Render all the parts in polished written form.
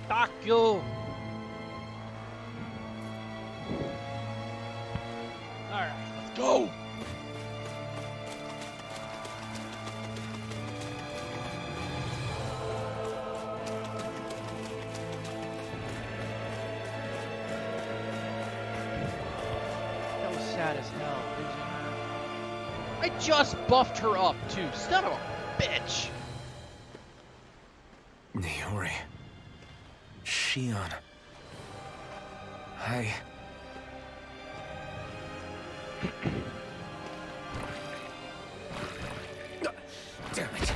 Fuck you! Alright, let's go! That was sad as hell, losing her. I just buffed her up, too. Son of a bitch! Niori. Shion. I... Damn it.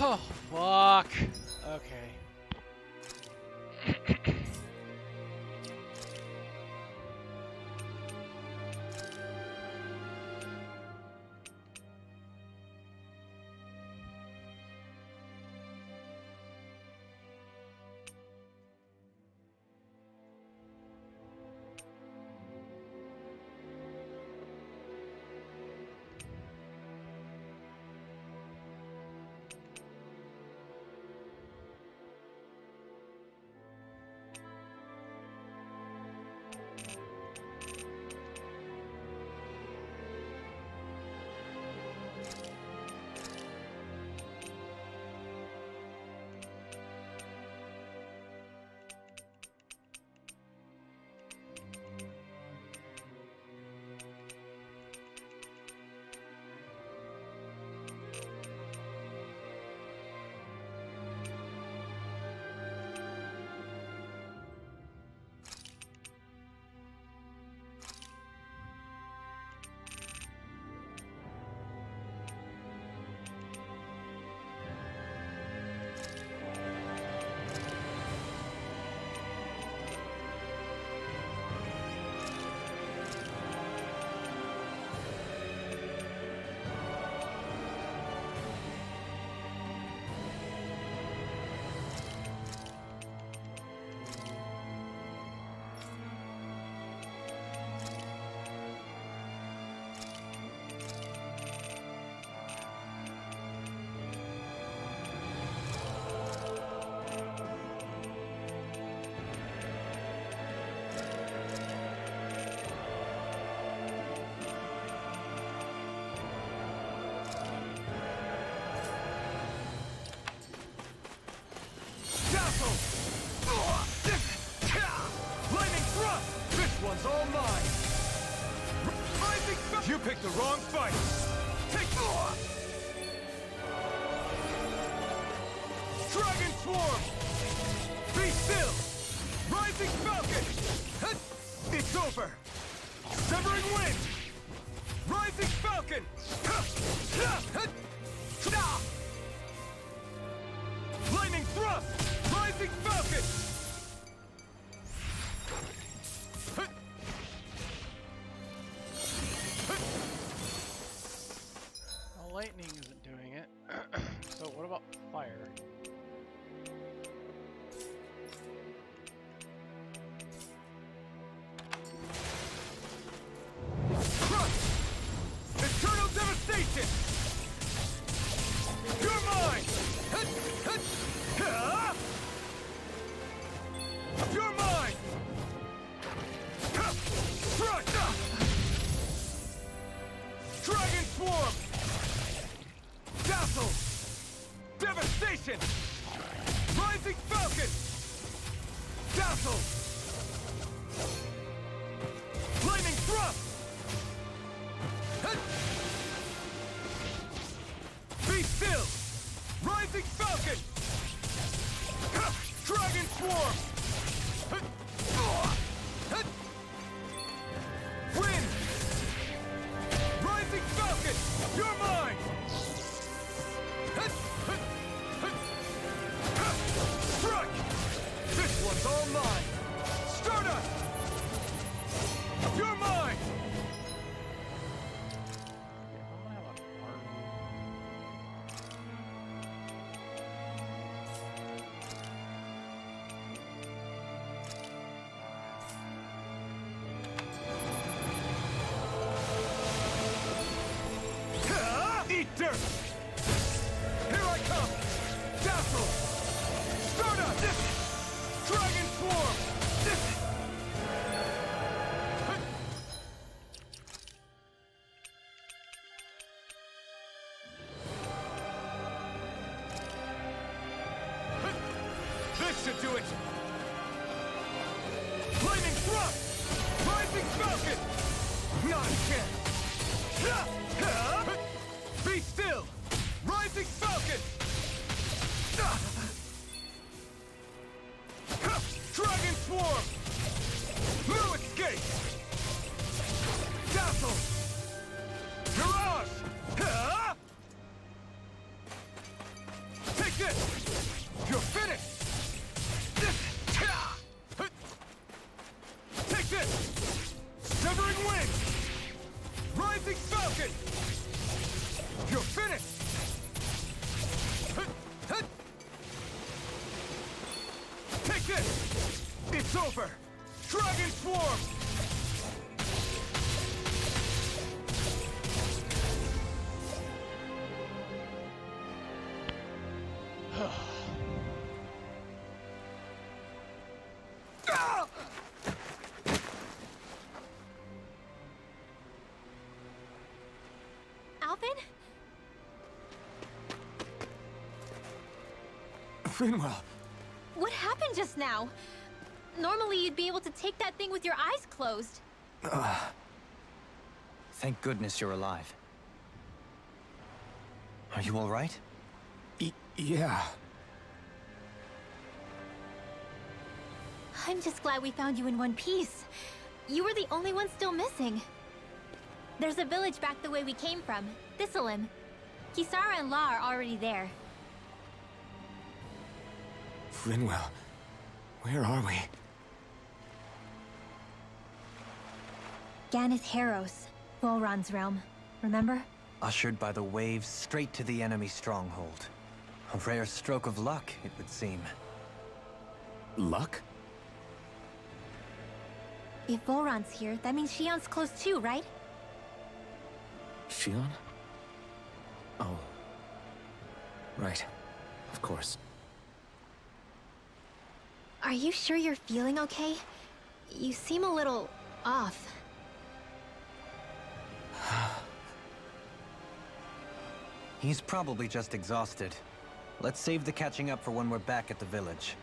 Oh, fuck. Okay. Lightning thrust! This one's all mine! You picked the wrong fight! Take... Dragon Swarm! Be still! Rising Falcon! It's over! Severing Wind! Rising Falcon! Lightning Thrust! Rising Falcon! Well, lightning isn't doing it. So what about fire? Eternal Devastation! You're mine! You're mine! Dragon Swarm! Dazzle! Devastation! Rising Falcon! Dazzle! Lightning Thrust! Be still! Rising Falcon! Dragon Swarm! Wind! Rising Falcon! You're mine! Strike! This one's all mine! Stardust! Swarm! This should do it! Lightning Thrust! Rising Falcon! Not a chance! Be still! Rising Falcon! Dragon Swarm! No escape! Dazzle! Mirage! Take this! You're finished! Take this! Severing Wind! Rising Falcon! You're finished! Take this! It's over! Dragon Swarm! Alvin? Finwell! What happened just now? Normally you'd be able to take that thing with your eyes closed. Thank goodness you're alive. Are you all right? Yeah. I'm just glad we found you in one piece. You were the only one still missing. There's a village back the way we came from, Thistleim. Kisara and La are already there. Finwell, where are we? Ganeth Haros, Volron's realm. Remember? Ushered by the waves straight to the enemy stronghold. A rare stroke of luck, it would seem. Luck? If Volron's here, that means Shion's close too, right? Shion? Oh. Right. Of course. Are you sure you're feeling okay? You seem a little off. He's probably just exhausted. Let's save the catching up for when we're back at the village.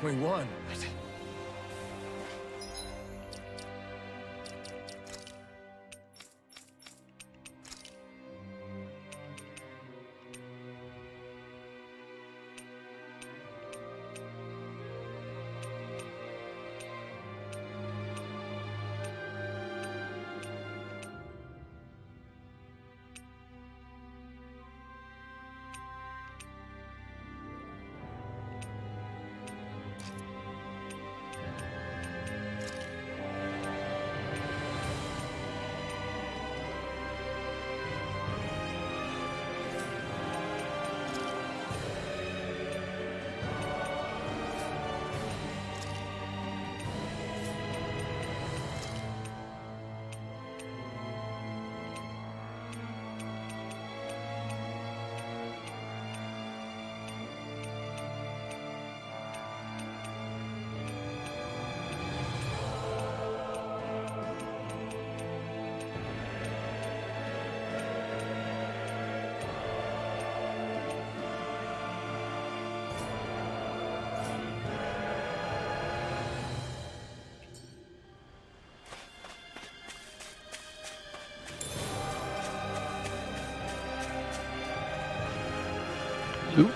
We won. Loot.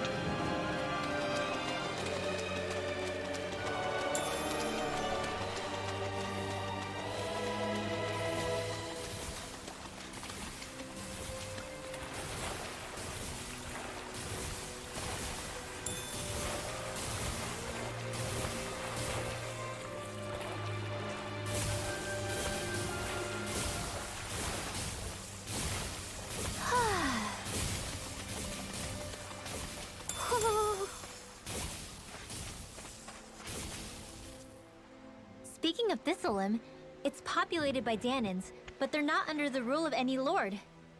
Speaking of Thistleum, it's populated by Danans, but they're not under the rule of any lord.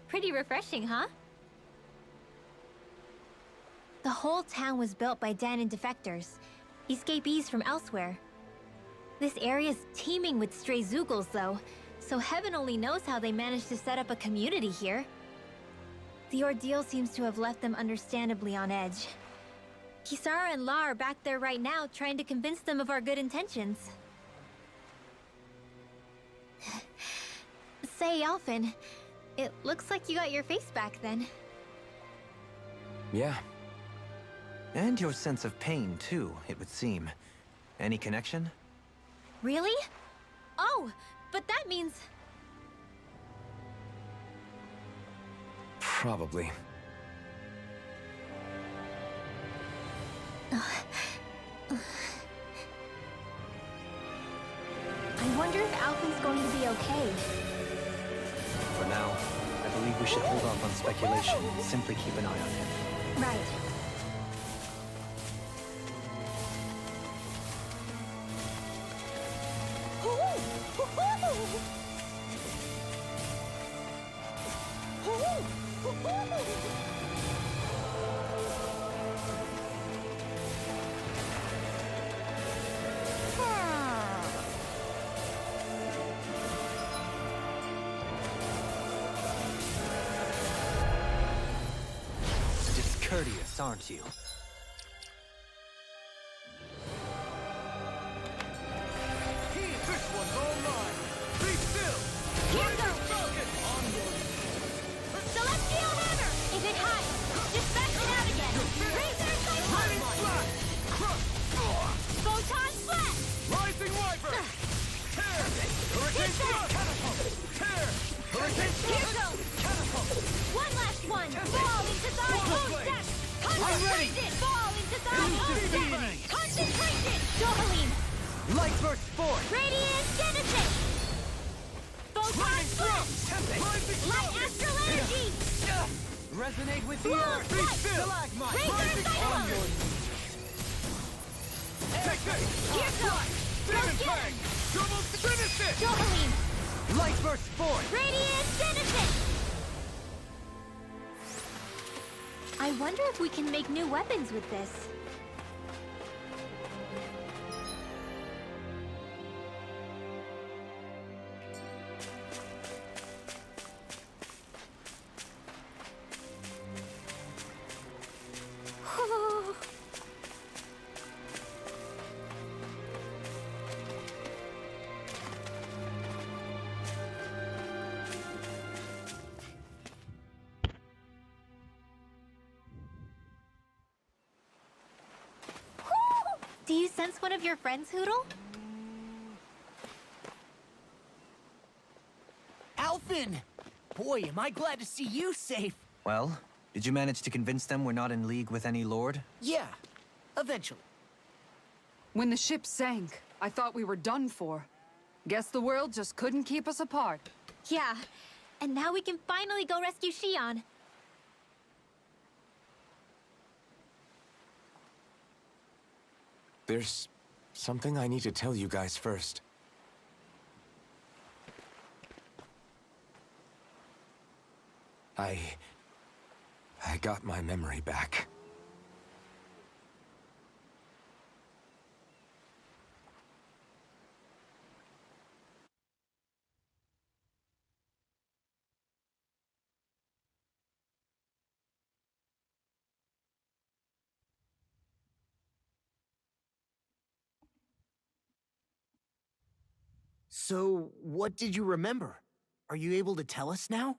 Pretty refreshing, huh? The whole town was built by Danan defectors, escapees from elsewhere. This area's teeming with stray Zeugles, though, so heaven only knows how they managed to set up a community here. The ordeal seems to have left them understandably on edge. Kisara and La are back there right now, trying to convince them of our good intentions. Say, Alphen, it looks like you got your face back then. Yeah. And your sense of pain, too, it would seem. Any connection? Really? Oh, but that means... Probably. I wonder if Alphen's going to be okay. For now, I believe we should hold off on speculation and simply keep an eye on him. Right. Discourteous, aren't you? This one's all mine. Be still. Here goes! Falcon. Celestial Hammer! If it hides, just back it out again! Razor Lightning Cyclone! Flash. Crush. Photon Flash! Rising Wyvern. Tear. Hurricane Thrust. Catapult. Tear. Hurricane Here Thrust. goes! Catapult. One last one! Fall into thy own depth! Concentration! Fall into thy own depth! Concentration! Dohalim! Light Burst Force! Radiant Genesis! Photon Lightning Flash! Thrust. Rising Light Falcon. Astral Energy! Resonate with the Blow earth! Be still. Stalagmite! Razor Cyclone! Take this. Here goes! Demon Fang. Double finish it. Dohalim! Light Burst Force! Radiant Genesis! I wonder if we can make new weapons with this. sense one of your friends, Hootle? Alphen! Boy, am I glad to see you safe. Well, did you manage to convince them we're not in league with any lord? Yeah, eventually. When the ship sank, I thought we were done for. Guess the world just couldn't keep us apart. Yeah, and now we can finally go rescue Shion. There's something I need to tell you guys first. I got my memory back. So, what did you remember? Are you able to tell us now?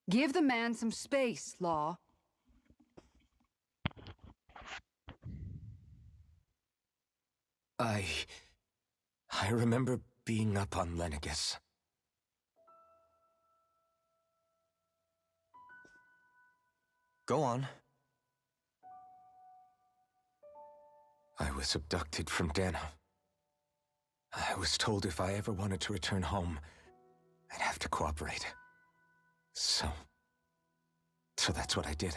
Give the man some space, Law. I remember being up on Lenegis. Go on. I was abducted from Dana. I was told if I ever wanted to return home, I'd have to cooperate. So that's what I did.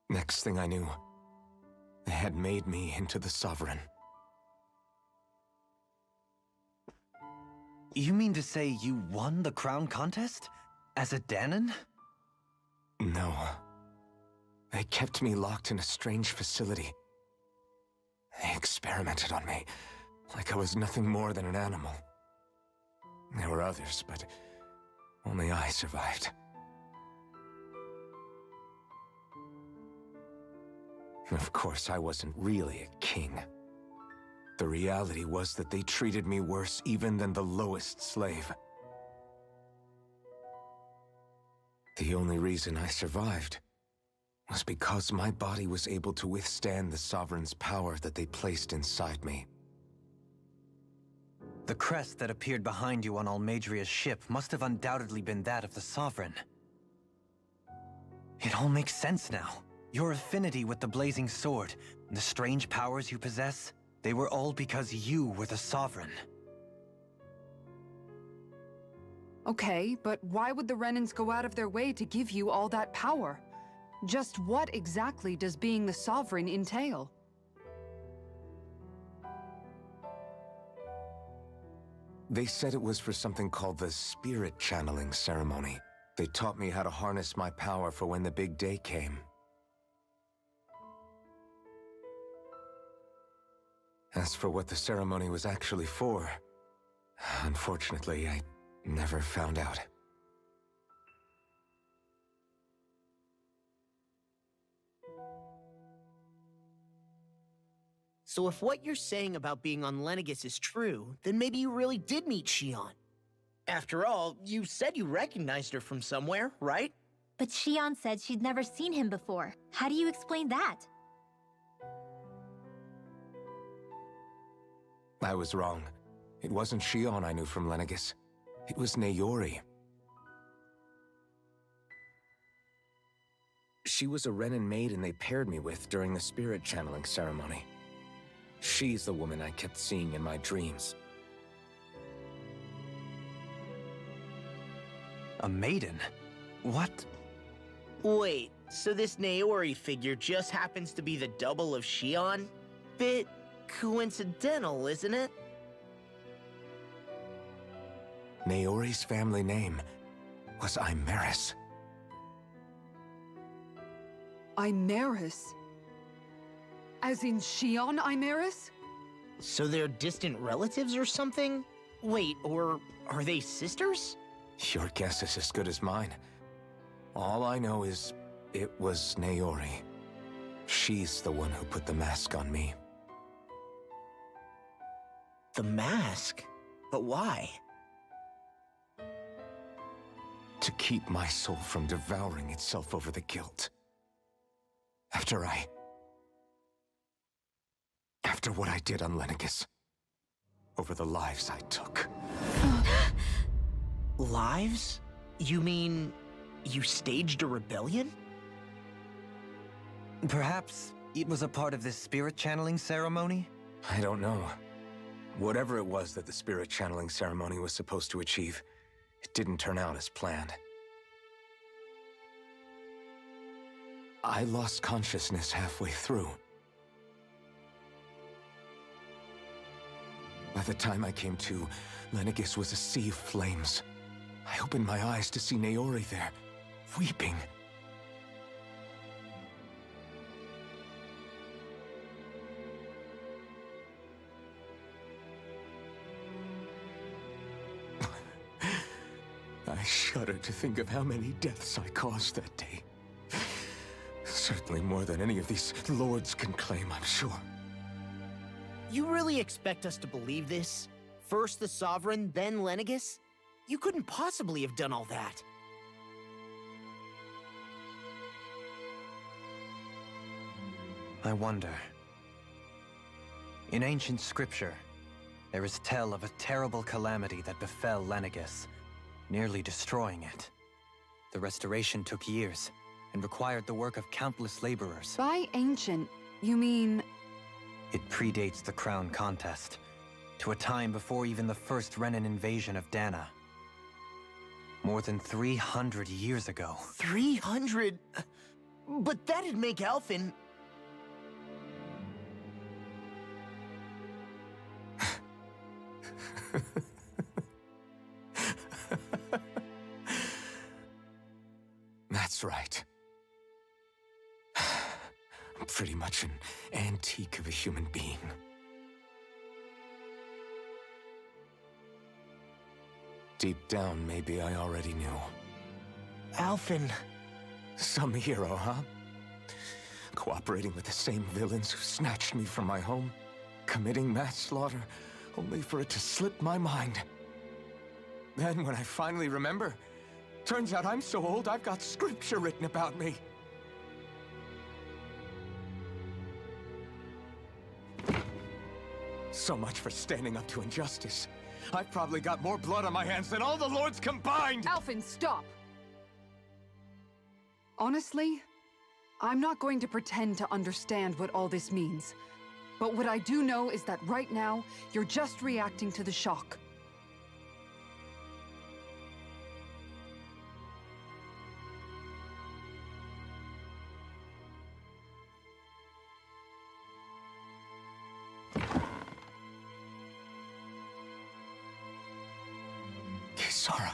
Next thing I knew, they had made me into the Sovereign. You mean to say you won the crown contest? As a Dahnan? No. They kept me locked in a strange facility. They experimented on me, like I was nothing more than an animal. There were others, but only I survived. Of course, I wasn't really a king. The reality was that they treated me worse even than the lowest slave. The only reason I survived was because my body was able to withstand the Sovereign's power that they placed inside me. The crest that appeared behind you on Almadria's ship must have undoubtedly been that of the Sovereign. It all makes sense now. Your affinity with the Blazing Sword, and the strange powers you possess, they were all because you were the Sovereign. Okay, but why would the Renans go out of their way to give you all that power? Just what exactly does being the Sovereign entail? They said it was for something called the Spirit Channeling Ceremony. They taught me how to harness my power for when the big day came. As for what the ceremony was actually for, unfortunately, I never found out. So if what you're saying about being on Lenegis is true, then maybe you really did meet Shion. After all, you said you recognized her from somewhere, right? But Shion said she'd never seen him before. How do you explain that? I was wrong. It wasn't Shion I knew from Lenegis. It was Naori. She was a Renan maiden they paired me with during the spirit channeling ceremony. She's the woman I kept seeing in my dreams. A maiden? What? Wait, so this Naori figure just happens to be the double of Shion? Bit coincidental, isn't it? Naori's family name was Imeris. Imeris? As in Shion Imeris? So they're distant relatives or something? Wait, or are they sisters? Your guess is as good as mine. All I know is it was Naori. She's the one who put the mask on me. The mask? But why? to keep my soul from devouring itself over the guilt. After what I did on Lenegis. Over the lives I took. Lives? You mean you staged a rebellion? Perhaps it was a part of this spirit channeling ceremony? I don't know. Whatever it was that the spirit channeling ceremony was supposed to achieve, it didn't turn out as planned. I lost consciousness halfway through. By the time I came to, Lenegis was a sea of flames. I opened my eyes to see Naori there, weeping. I shudder to think of how many deaths I caused that day. Certainly more than any of these lords can claim, I'm sure. You really expect us to believe this? First the Sovereign, then Lenegis? You couldn't possibly have done all that. I wonder. In ancient scripture, there is tell of a terrible calamity that befell Lenegis, nearly destroying it. The restoration took years, and required the work of countless laborers. By ancient, you mean... It predates the crown contest, to a time before even the first Renan invasion of Dana. More than 300 years ago. 300? But that'd make Alphen... That's right. I'm pretty much an antique of a human being. Deep down, maybe I already knew. Alphen... Some hero, huh? Cooperating with the same villains who snatched me from my home, committing mass slaughter, only for it to slip my mind. Then, when I finally remember, turns out I'm so old I've got scripture written about me. So much for standing up to injustice. I've probably got more blood on my hands than all the lords combined! Alphen, stop! Honestly, I'm not going to pretend to understand what all this means. But what I do know is that right now, you're just reacting to the shock. Kisara.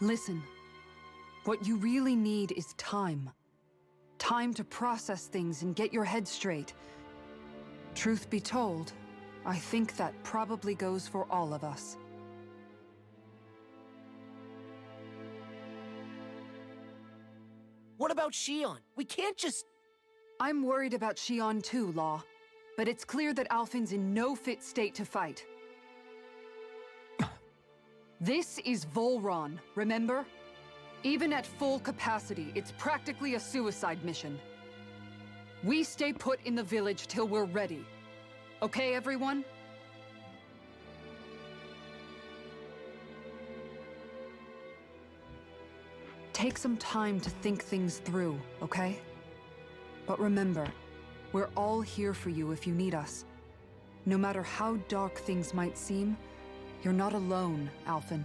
Listen, what you really need is time. Time to process things and get your head straight. Truth be told, I think that probably goes for all of us. What about Shion? We can't just... I'm worried about Shion too, Law. But it's clear that Alphen's in no fit state to fight. This is Volron, remember? Even at full capacity, it's practically a suicide mission. We stay put in the village till we're ready. Okay, everyone? Take some time to think things through, okay? But remember, we're all here for you if you need us. No matter how dark things might seem, you're not alone, Alphen.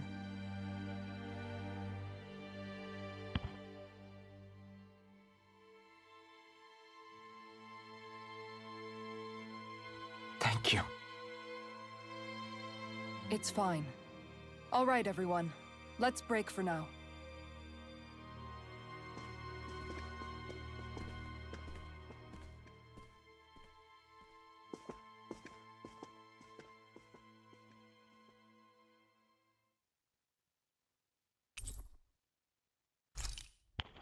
Thank you. It's fine. All right, everyone. Let's break for now.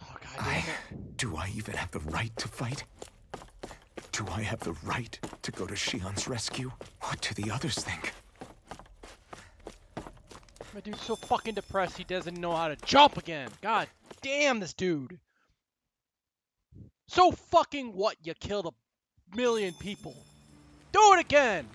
Oh, God damn it. Do I even have the right to fight? Do I have the right to go to Shion's rescue? What do the others think? My dude's so fucking depressed he doesn't know how to jump again. God damn this dude. So fucking what? You killed a million people. Do it again!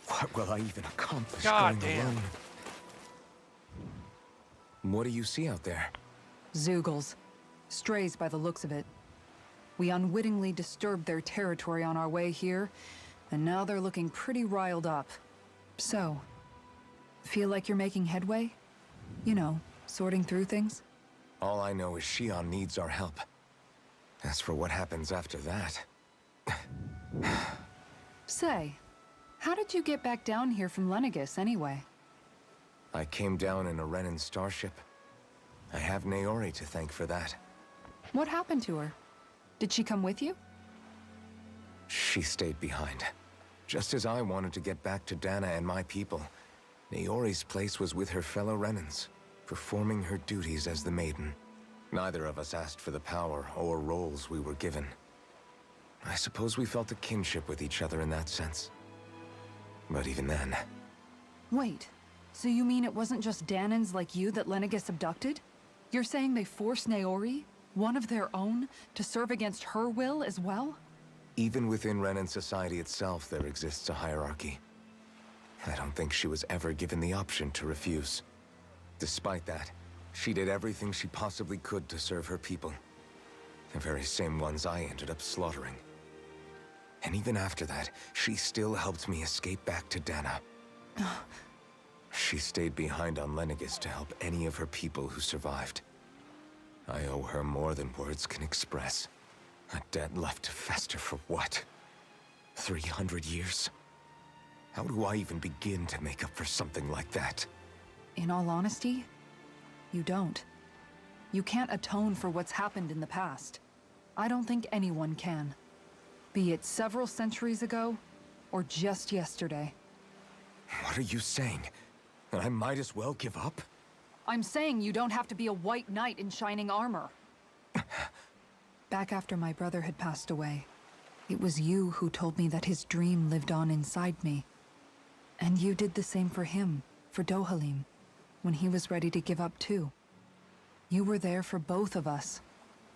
What will I even accomplish God going damn. alone? What do you see out there? Zeugles. Strays by the looks of it. We unwittingly disturbed their territory on our way here, and now they're looking pretty riled up. So, feel like you're making headway? You know, sorting through things? All I know is Shion needs our help. As for what happens after that... Say, how did you get back down here from Lenegis, anyway? I came down in a Renan starship. I have Naori to thank for that. What happened to her? Did she come with you? She stayed behind. Just as I wanted to get back to Dana and my people, Naori's place was with her fellow Renans, performing her duties as the Maiden. Neither of us asked for the power or roles we were given. I suppose we felt a kinship with each other in that sense. But even then... Wait, so you mean it wasn't just Danans like you that Lenegis abducted? You're saying they forced Naori, one of their own, to serve against her will as well? Even within Renan society itself, there exists a hierarchy. I don't think she was ever given the option to refuse. Despite that, she did everything she possibly could to serve her people. The very same ones I ended up slaughtering. And even after that, she still helped me escape back to Dana. She stayed behind on Lenegis to help any of her people who survived. I owe her more than words can express. A debt left to fester for what? 300 years? How do I even begin to make up for something like that? In all honesty, you don't. You can't atone for what's happened in the past. I don't think anyone can. Be it several centuries ago, or just yesterday. What are you saying? That I might as well give up? I'm saying you don't have to be a white knight in shining armor. Back after my brother had passed away, it was you who told me that his dream lived on inside me. And you did the same for him, for Dohalim, when he was ready to give up too. You were there for both of us.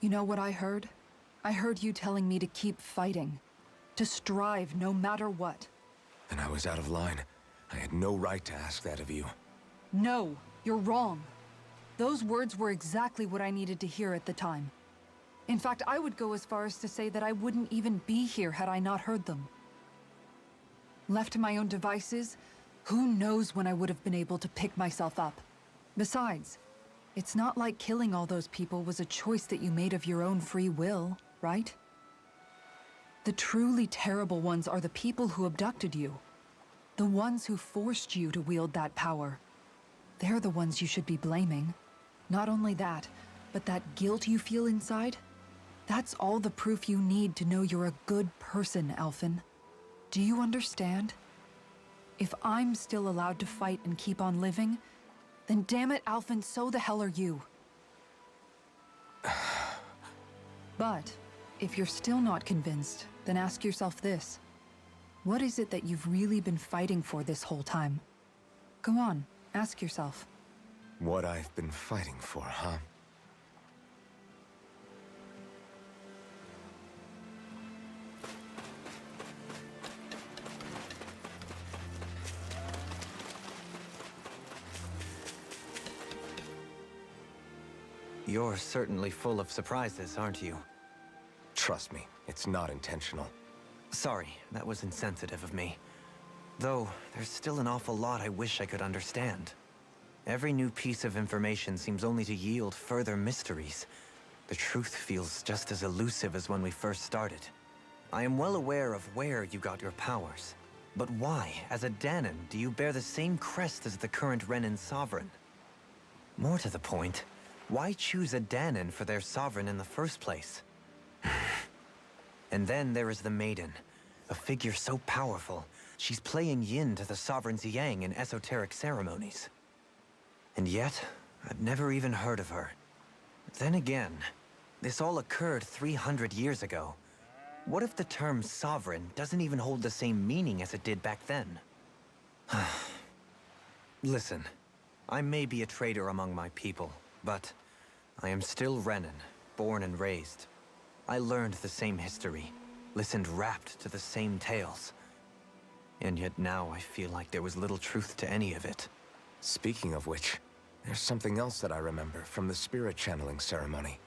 You know what I heard? I heard you telling me to keep fighting, to strive no matter what. And I was out of line. I had no right to ask that of you. No, you're wrong. Those words were exactly what I needed to hear at the time. In fact, I would go as far as to say that I wouldn't even be here had I not heard them. Left to my own devices, who knows when I would have been able to pick myself up. Besides, it's not like killing all those people was a choice that you made of your own free will, right? The truly terrible ones are the people who abducted you. The ones who forced you to wield that power. They're the ones you should be blaming. Not only that, but that guilt you feel inside, that's all the proof you need to know you're a good person, Alphen. Do you understand? If I'm still allowed to fight and keep on living, then damn it, Alphen, so the hell are you. But, if you're still not convinced, then ask yourself this. What is it that you've really been fighting for this whole time? Go on, ask yourself. What I've been fighting for, huh? You're certainly full of surprises, aren't you? Trust me, it's not intentional. Sorry, that was insensitive of me. Though, there's still an awful lot I wish I could understand. Every new piece of information seems only to yield further mysteries. The truth feels just as elusive as when we first started. I am well aware of where you got your powers. But why, as a Danan, do you bear the same crest as the current Renan sovereign? More to the point, why choose a Danan for their sovereign in the first place? And then there is the Maiden, a figure so powerful, she's playing yin to the sovereign's yang in esoteric ceremonies. And yet, I've never even heard of her. Then again, this all occurred 300 years ago. What if the term sovereign doesn't even hold the same meaning as it did back then? Listen, I may be a traitor among my people, but I am still Renan, born and raised. I learned the same history, listened rapt to the same tales. And yet now I feel like there was little truth to any of it. Speaking of which, there's something else that I remember from the spirit channeling ceremony.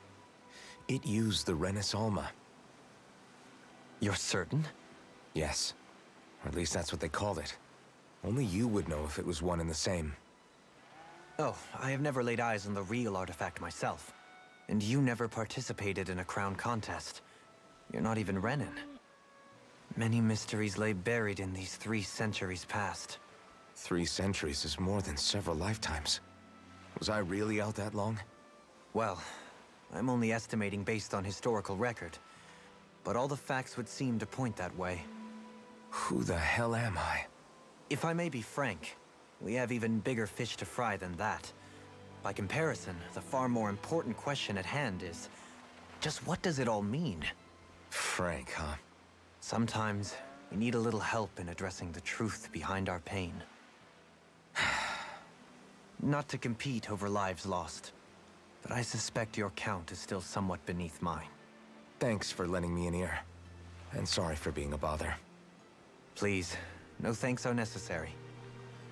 It used the Renis Alma. You're certain? Yes. Or at least that's what they called it. Only you would know if it was one and the same. Oh, I have never laid eyes on the real artifact myself. And you never participated in a crown contest. You're not even Renan. Many mysteries lay buried in these 3 centuries past. 3 centuries is more than several lifetimes. Was I really out that long? Well, I'm only estimating based on historical record. But all the facts would seem to point that way. Who the hell am I? If I may be frank, we have even bigger fish to fry than that. By comparison, the far more important question at hand is, just what does it all mean? Frank, huh? Sometimes, we need a little help in addressing the truth behind our pain. Not to compete over lives lost, but I suspect your count is still somewhat beneath mine. Thanks for lending me an ear. And sorry for being a bother. Please, no thanks are necessary.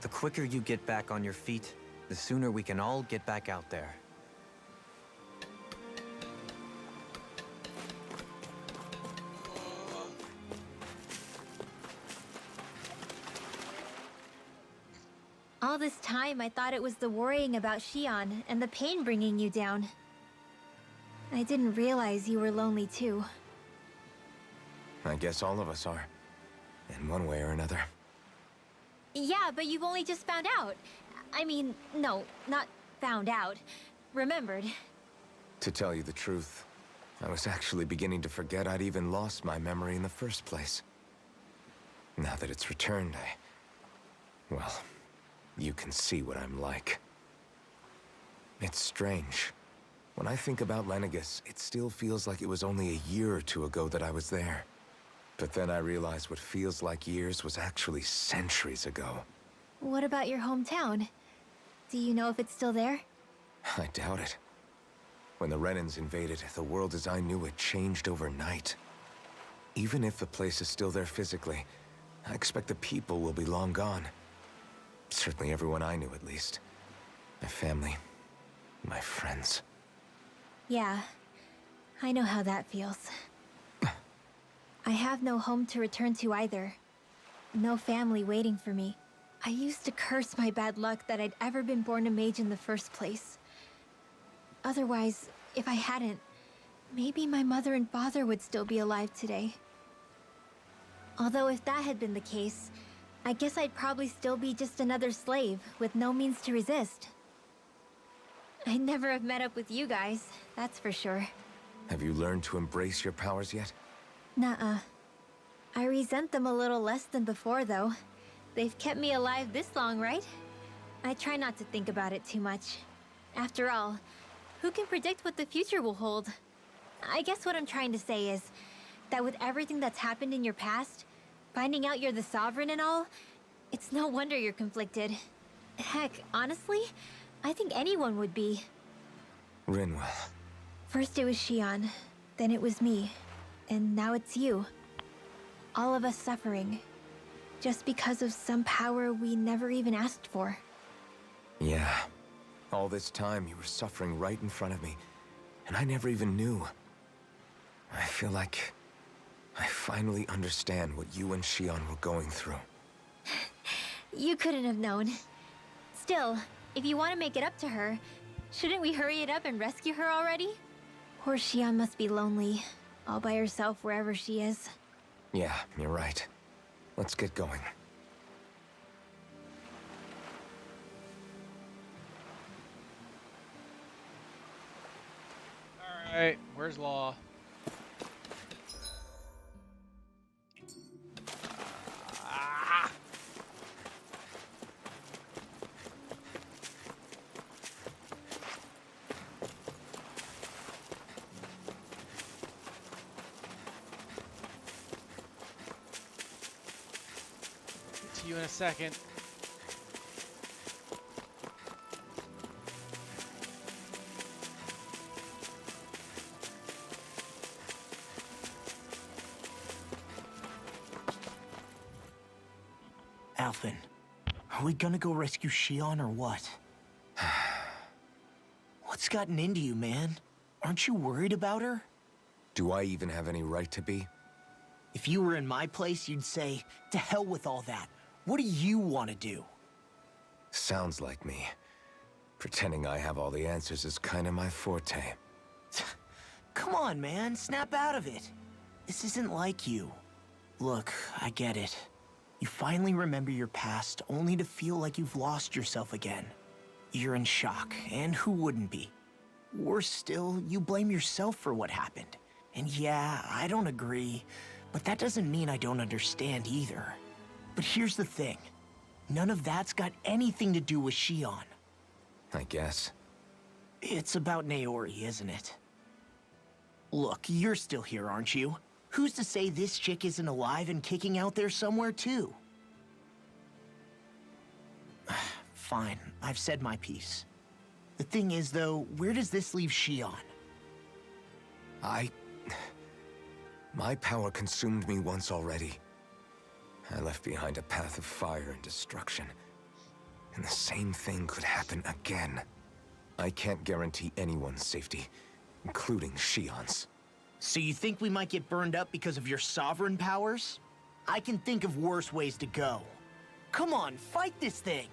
The quicker you get back on your feet, the sooner we can all get back out there. All this time, I thought it was the worrying about Xion and the pain bringing you down. I didn't realize you were lonely too. I guess all of us are. In one way or another. Yeah, but you've only just found out. I mean, no, not found out. Remembered. To tell you the truth, I was actually beginning to forget I'd even lost my memory in the first place. Now that it's returned, well, you can see what I'm like. It's strange. When I think about Lenegis, it still feels like it was only a year or 2 ago that I was there. But then I realized what feels like years was actually centuries ago. What about your hometown? Do you know if it's still there? I doubt it. When the Renans invaded, the world as I knew it changed overnight. Even if the place is still there physically, I expect the people will be long gone. Certainly everyone I knew, at least. My family, my friends. Yeah, I know how that feels. I have no home to return to either. No family waiting for me. I used to curse my bad luck that I'd ever been born a mage in the first place. Otherwise, if I hadn't, maybe my mother and father would still be alive today. Although if that had been the case, I guess I'd probably still be just another slave with no means to resist. I'd never have met up with you guys, that's for sure. Have you learned to embrace your powers yet? Nuh-uh. I resent them a little less than before, though. They've kept me alive this long, right? I try not to think about it too much. After all, who can predict what the future will hold? I guess what I'm trying to say is that with everything that's happened in your past, finding out you're the Sovereign and all, it's no wonder you're conflicted. Heck, honestly, I think anyone would be. Rinwell. First it was Xion, then it was me, and now it's you. All of us suffering, just because of some power we never even asked for. Yeah. All this time you were suffering right in front of me, and I never even knew. I feel like I finally understand what you and Xion were going through. You couldn't have known. Still, if you want to make it up to her, shouldn't we hurry it up and rescue her already? Poor Xion must be lonely, all by herself wherever she is. Yeah, you're right. Let's get going. Alright, where's Law? Ah! See you in a second. Alphen, are we gonna go rescue Shion or what? What's gotten into you, man? Aren't you worried about her? Do I even have any right to be? If you were in my place, you'd say, to hell with all that. What do you want to do? Sounds like me. Pretending I have all the answers is kinda my forte. Come on, man, snap out of it. This isn't like you. Look, I get it. You finally remember your past, only to feel like you've lost yourself again. You're in shock, and who wouldn't be? Worse still, you blame yourself for what happened. And yeah, I don't agree, but that doesn't mean I don't understand either. But here's the thing. None of that's got anything to do with Shion. I guess. It's about Naori, isn't it? Look, you're still here, aren't you? Who's to say this chick isn't alive and kicking out there somewhere, too? Fine, I've said my piece. The thing is, though, where does this leave Shion? My power consumed me once already. I left behind a path of fire and destruction. And the same thing could happen again. I can't guarantee anyone's safety, including Shion's. So you think we might get burned up because of your sovereign powers? I can think of worse ways to go. Come on, fight this thing!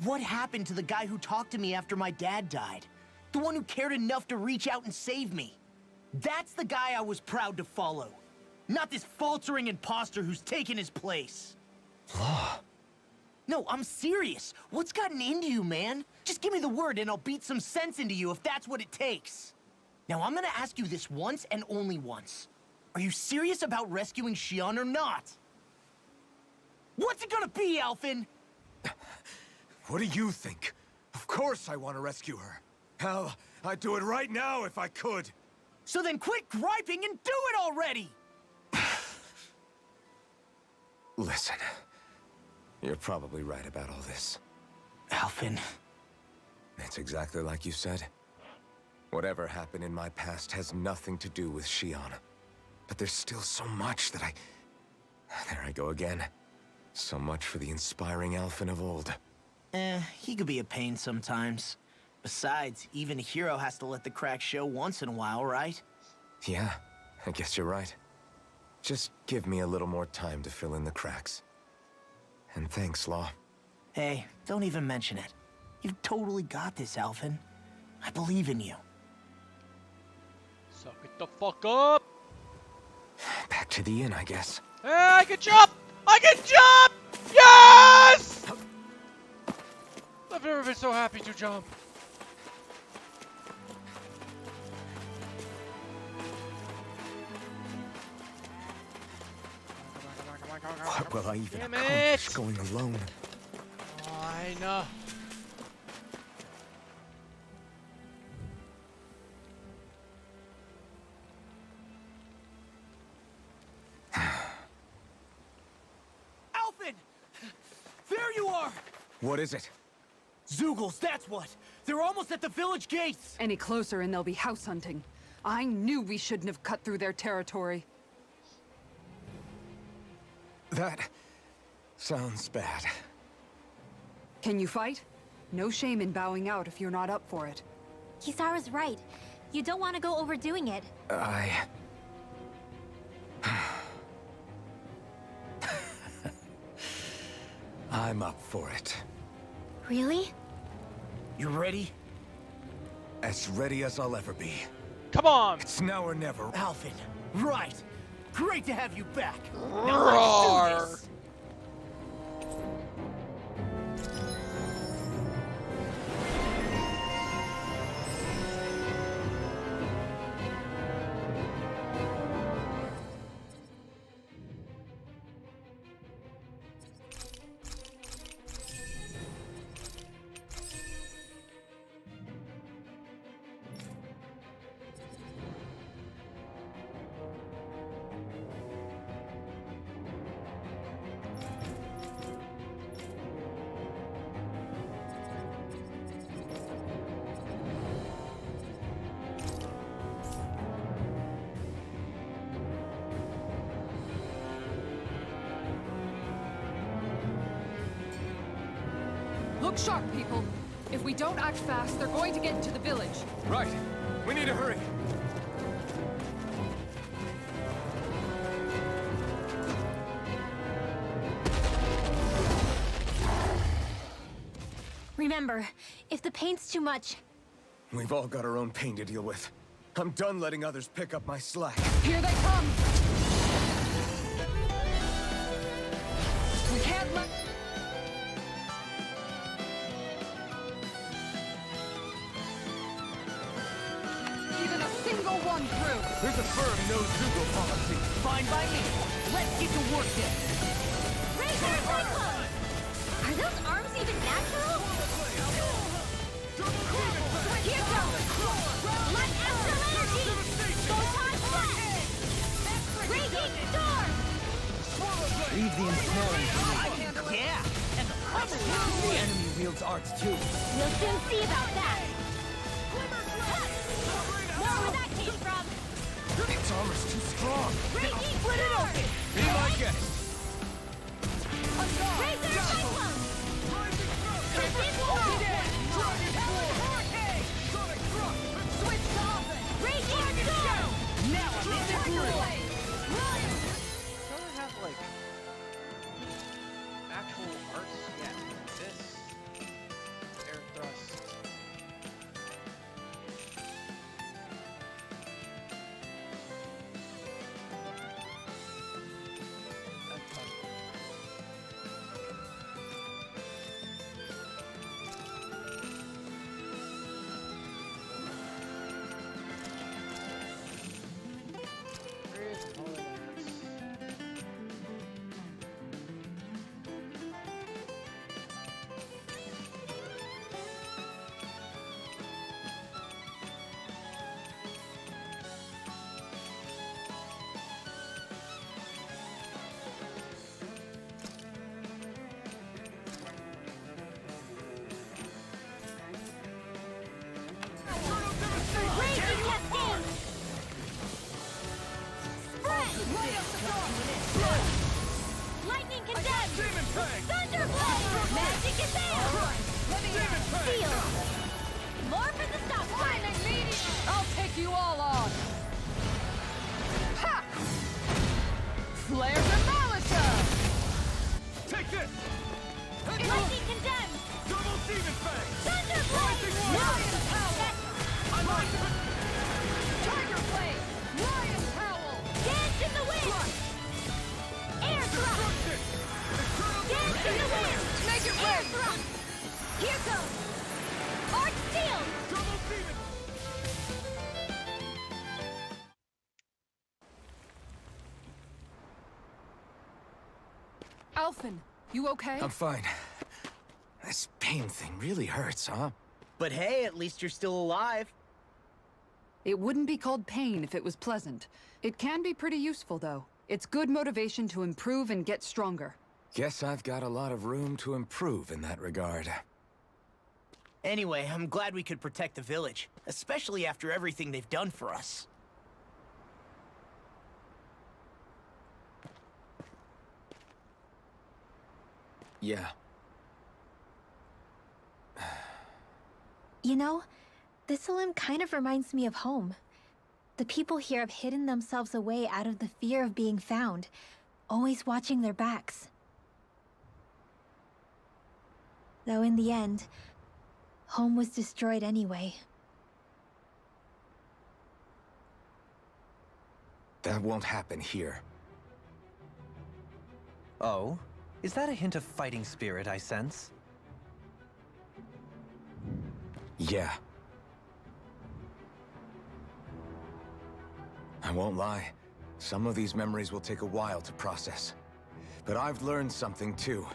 What happened to the guy who talked to me after my dad died? The one who cared enough to reach out and save me? That's the guy I was proud to follow. Not this faltering imposter who's taken his place. Law. No, I'm serious. What's gotten into you, man? Just give me the word and I'll beat some sense into you if that's what it takes. Now, I'm gonna ask you this once and only once. Are you serious about rescuing Shion or not? What's it gonna be, Alphen? What do you think? Of course I want to rescue her. Hell, I'd do it right now if I could. So then quit griping and do it already! Listen, you're probably right about all this. Alphen. It's exactly like you said. Whatever happened in my past has nothing to do with Shion. But there's still so much that There I go again. So much for the inspiring Alphen of old. He could be a pain sometimes. Besides, even a hero has to let the cracks show once in a while, right? Yeah, I guess you're right. Just give me a little more time to fill in the cracks. And thanks, Law. Hey, don't even mention it. You've totally got this, Alphen. I believe in you. Suck it the fuck up! Back to the inn, I guess. Hey, I can jump! I can jump! Yes! I've never been so happy to jump. What will I even Damn accomplish it! going alone? Fine. Alphen! There you are! What is it? Zeugles, that's what! They're almost at the village gates! Any closer and they'll be house hunting. I knew we shouldn't have cut through their territory. That sounds bad. Can you fight? No shame in bowing out if you're not up for it. Kisara's right. You don't want to go overdoing it. I'm up for it. Really? You ready? As ready as I'll ever be. Come on! It's now or never. Alphen, right! Great to have you back! Roar. Now let's do this! Look sharp, people. If we don't act fast, they're going to get into the village. Right. We need to hurry. Remember, if the pain's too much, We've all got our own pain to deal with. I'm done letting others pick up my slack. Here they come! We can't let... Even a single one through! There's a firm no-Zugo policy. Fine by me. Let's get to work then. Razor Cyclone! Are those arms even natural? Here goes! Light Astral Energy! Photon Flash! Raging Storm! Leave the ensnaring to me. Yeah, and the enemy wields arts too. We'll soon see about that! More where that came from! Its armor's too strong. Raging Storm! Be my guest. Razor Cyclone! Crimson Whirlwind! Raging Storm! Now I'm in the groove. Don't they have like actual arts yet? This air thrust. That's fun. Where's all the arts? Raging Cascade! Spread! Lightning Condemned! Demon Fang! Thunderblade! Magic Advance! Steel! More for the stop sign! I'll take you all on! Ha! Flare Demolitor! Take this! Lightning Condemned! Double Demon Fang! Thunderblade! Rising Power! Tiger Blade! Lion Howl! Dance in the wind! Air thrust! Dance in the wind! Make it Air rain! thrust! Here goes! Arc Steel! Double Demon! Alphen, you okay? I'm fine. This pain thing really hurts, huh? But hey, at least you're still alive. It wouldn't be called pain if it was pleasant. It can be pretty useful, though. It's good motivation to improve and get stronger. Guess I've got a lot of room to improve in that regard. Anyway, I'm glad we could protect the village, especially after everything they've done for us. Yeah. You know, Thistleim kind of reminds me of home. The people here have hidden themselves away out of the fear of being found, always watching their backs. Though in the end, home was destroyed anyway. That won't happen here. Oh? Is that a hint of fighting spirit I sense? Yeah. I won't lie. Some of these memories will take a while to process. But I've learned something too.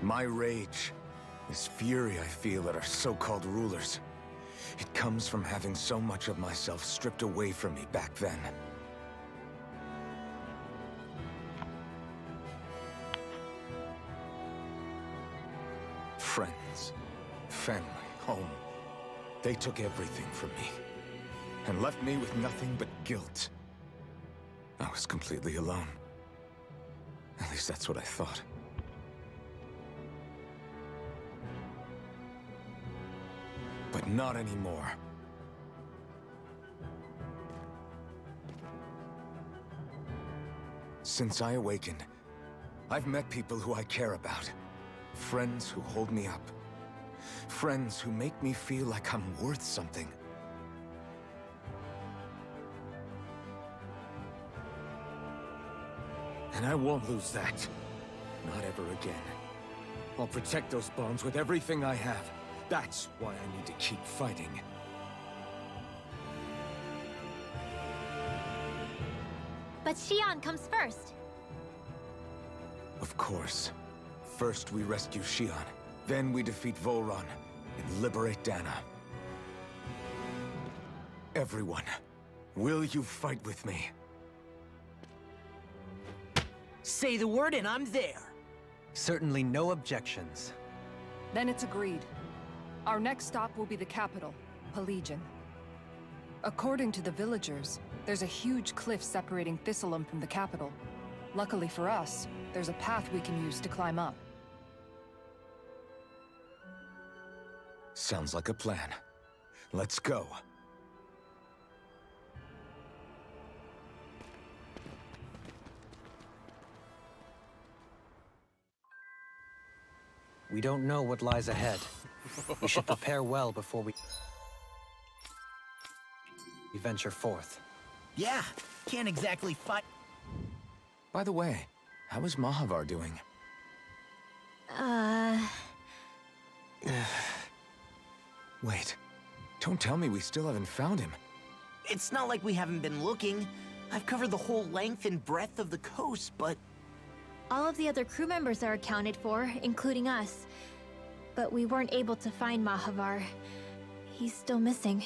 My rage, this fury I feel at our so-called rulers, it comes from having so much of myself stripped away from me back then. Friends, family, home. They took everything from me and left me with nothing but guilt. I was completely alone. At least that's what I thought. But not anymore. Since I awakened, I've met people who I care about. Friends who hold me up. Friends who make me feel like I'm worth something. And I won't lose that. Not ever again. I'll protect those bonds with everything I have. That's why I need to keep fighting. But Xion comes first. Of course. First we rescue Xion, then we defeat Volron and liberate Dana. Everyone, will you fight with me? Say the word and I'm there. Certainly no objections. Then it's agreed. Our next stop will be the capital, Pelegion. According to the villagers, there's a huge cliff separating Thistleum from the capital. Luckily for us, there's a path we can use to climb up. Sounds like a plan. Let's go. We don't know what lies ahead. We should prepare well before we venture forth. Yeah, can't exactly fight. By the way, how is Mahavar doing? Wait, don't tell me we still haven't found him. It's not like we haven't been looking. I've covered the whole length and breadth of the coast, but All of the other crew members are accounted for, including us. But we weren't able to find Mahavar. He's still missing.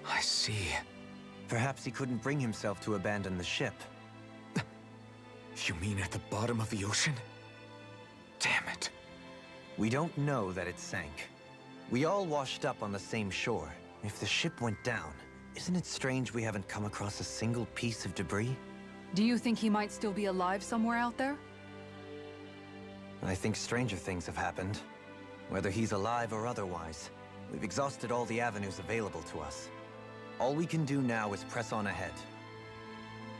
I see. Perhaps he couldn't bring himself to abandon the ship. You mean at the bottom of the ocean? Damn it. We don't know that it sank. We all washed up on the same shore. If the ship went down, isn't it strange we haven't come across a single piece of debris? Do you think he might still be alive somewhere out there? I think stranger things have happened. Whether he's alive or otherwise, we've exhausted all the avenues available to us. All we can do now is press on ahead.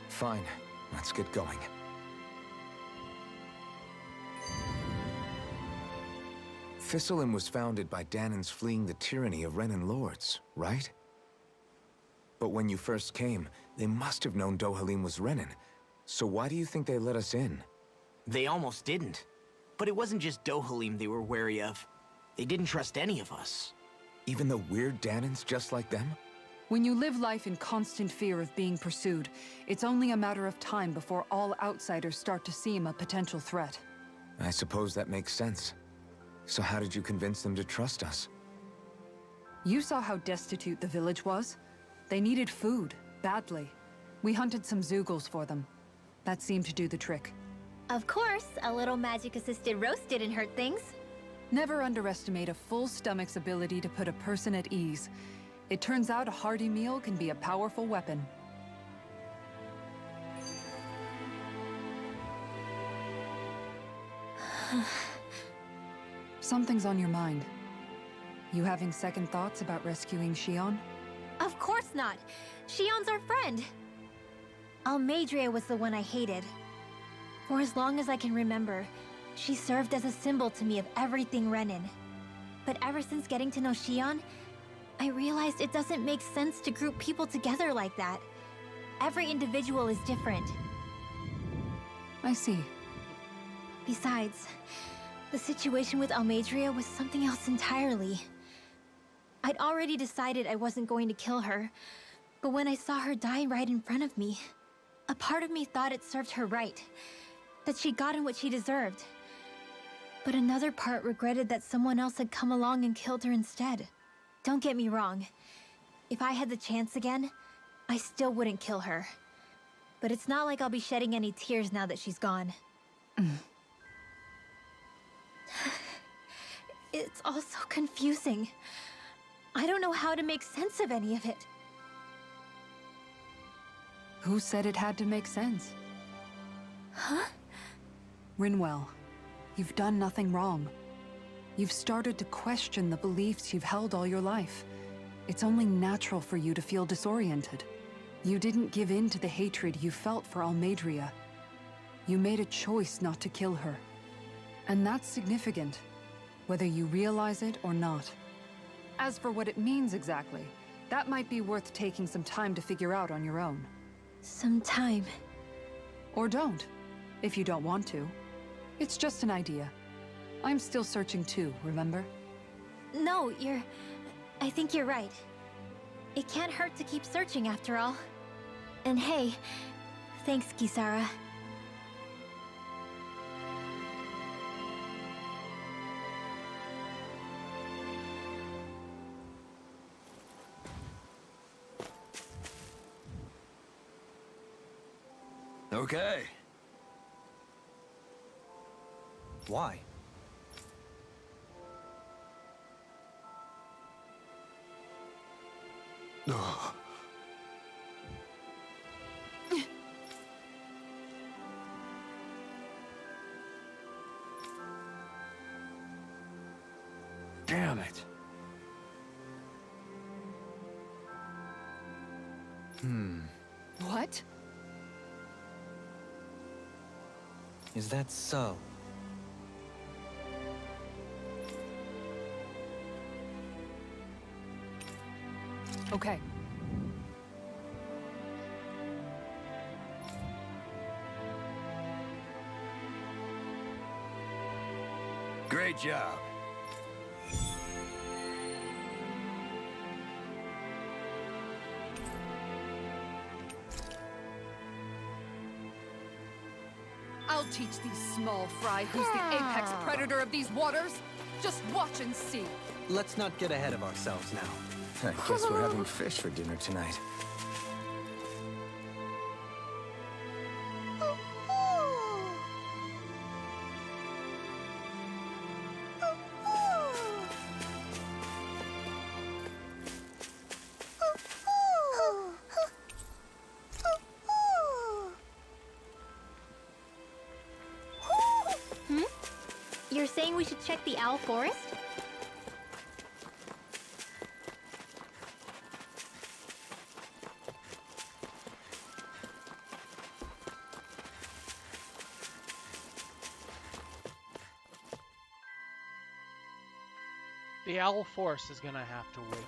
Fine, let's get going. Thistleum was founded by Danan's fleeing the tyranny of Renan lords, right? But when you first came, they must have known Dohalim was Renan. So why do you think they let us in? they almost didn't. But it wasn't just Dohalim they were wary of. They didn't trust any of us. Even though we're Danans just like them? When you live life in constant fear of being pursued, it's only a matter of time before all outsiders start to seem a potential threat. I suppose that makes sense. So how did you convince them to trust us? You saw how destitute the village was. They needed food, badly. We hunted some Zeugles for them. That seemed to do the trick. Of course, a little magic-assisted roast didn't hurt things. Never underestimate a full stomach's ability to put a person at ease. It turns out a hearty meal can be a powerful weapon. Something's on your mind. You having second thoughts about rescuing Xion? Of course not! Xion's our friend! Almeidrea was the one I hated. For as long as I can remember, she served as a symbol to me of everything Renan. But ever since getting to know Xion, I realized it doesn't make sense to group people together like that. Every individual is different. I see. Besides, the situation with Almeidrea was something else entirely. I'd already decided I wasn't going to kill her, but when I saw her die right in front of me, a part of me thought it served her right, that she'd gotten what she deserved. But another part regretted that someone else had come along and killed her instead. Don't get me wrong. If I had the chance again, I still wouldn't kill her. But it's not like I'll be shedding any tears now that she's gone. It's all so confusing. I don't know how to make sense of any of it. Who said it had to make sense? Huh? Rinwell, you've done nothing wrong. You've started to question the beliefs you've held all your life. It's only natural for you to feel disoriented. You didn't give in to the hatred you felt for Almeidrea. You made a choice not to kill her. And that's significant, whether you realize it or not. As for what it means exactly, that might be worth taking some time to figure out on your own. Some time. Or don't, if you don't want to. It's just an idea. I'm still searching too, remember? No, I think you're right. It can't hurt to keep searching after all. And hey, thanks, Kisara. Okay. Why? Ugh. Damn it. What? Is that so? Okay. Great job. I'll teach these small fry who's the apex predator of these waters. Just watch and see. Let's not get ahead of ourselves now. I guess we're having fish for dinner tonight. You're saying we should check the Owl Forest? The Owl Force is gonna have to wait.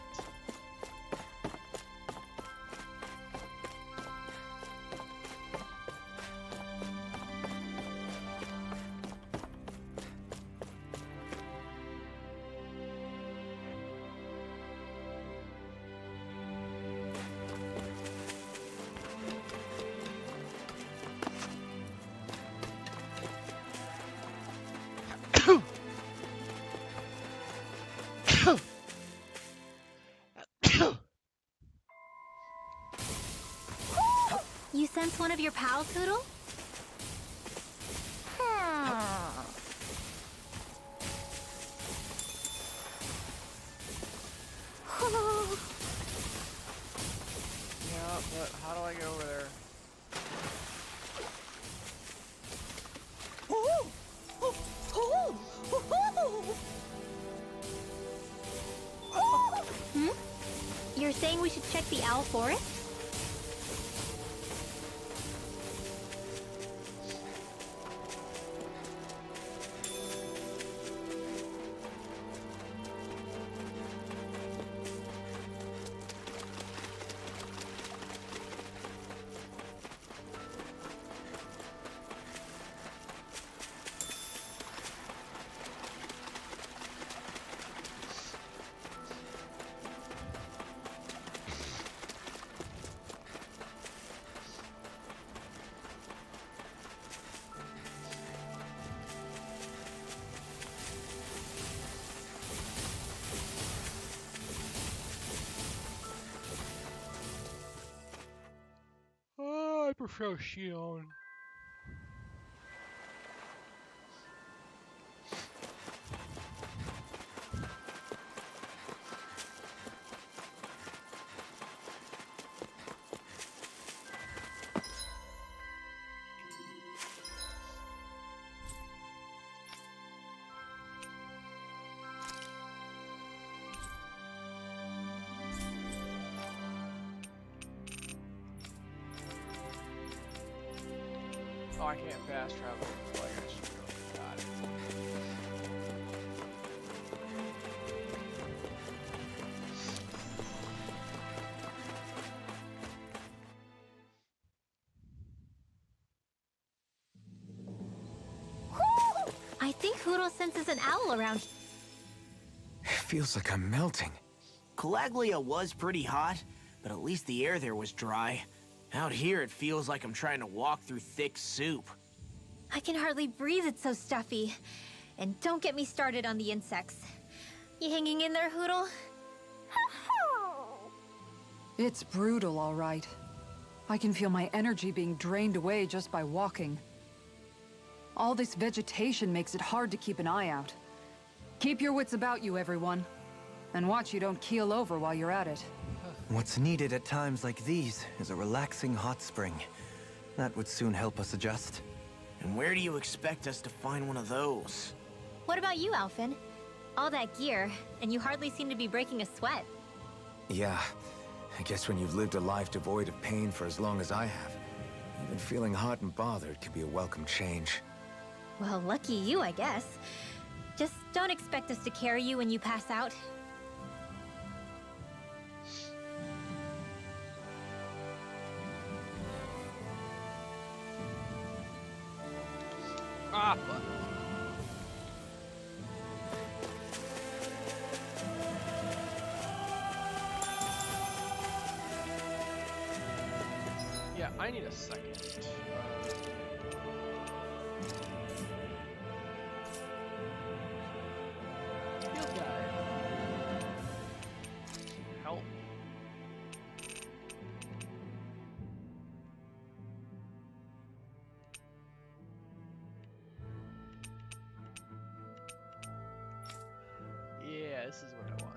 You sense one of your pals, Poodle? Yeah, but how do I get over there? You're saying we should check the Owl Forest? Oh, I prefer Shion. Oh, I can't fast travel. Oh, I got you. Got it. I think Hootle senses an owl around. It feels like I'm melting. Calaglia was pretty hot, but at least the air there was dry. Out here, it feels like I'm trying to walk through thick soup. I can hardly breathe, it's so stuffy. And don't get me started on the insects. You hanging in there, Hootle? It's brutal, all right. I can feel my energy being drained away just by walking. All this vegetation makes it hard to keep an eye out. Keep your wits about you, everyone. And watch you don't keel over while you're at it. What's needed at times like these is a relaxing hot spring. That would soon help us adjust. And where do you expect us to find one of those? What about you, Alphen? All that gear, and you hardly seem to be breaking a sweat. Yeah, I guess when you've lived a life devoid of pain for as long as I have, even feeling hot and bothered could be a welcome change. Well, lucky you, I guess. Just don't expect us to carry you when you pass out. Ah, fuck. Yeah, I need a second. Field guide. Help. Yeah, this is what I want.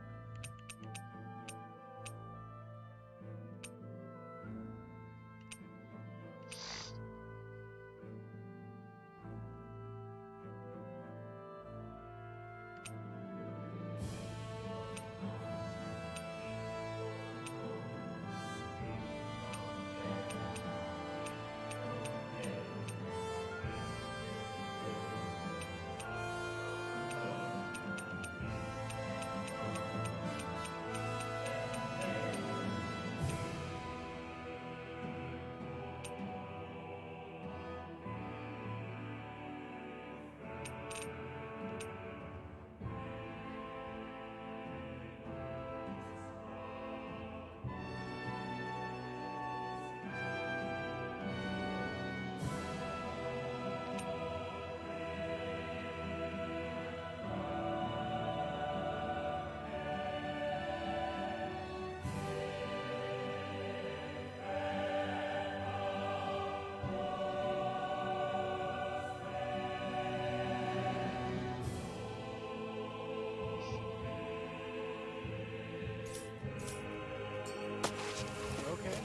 Okay.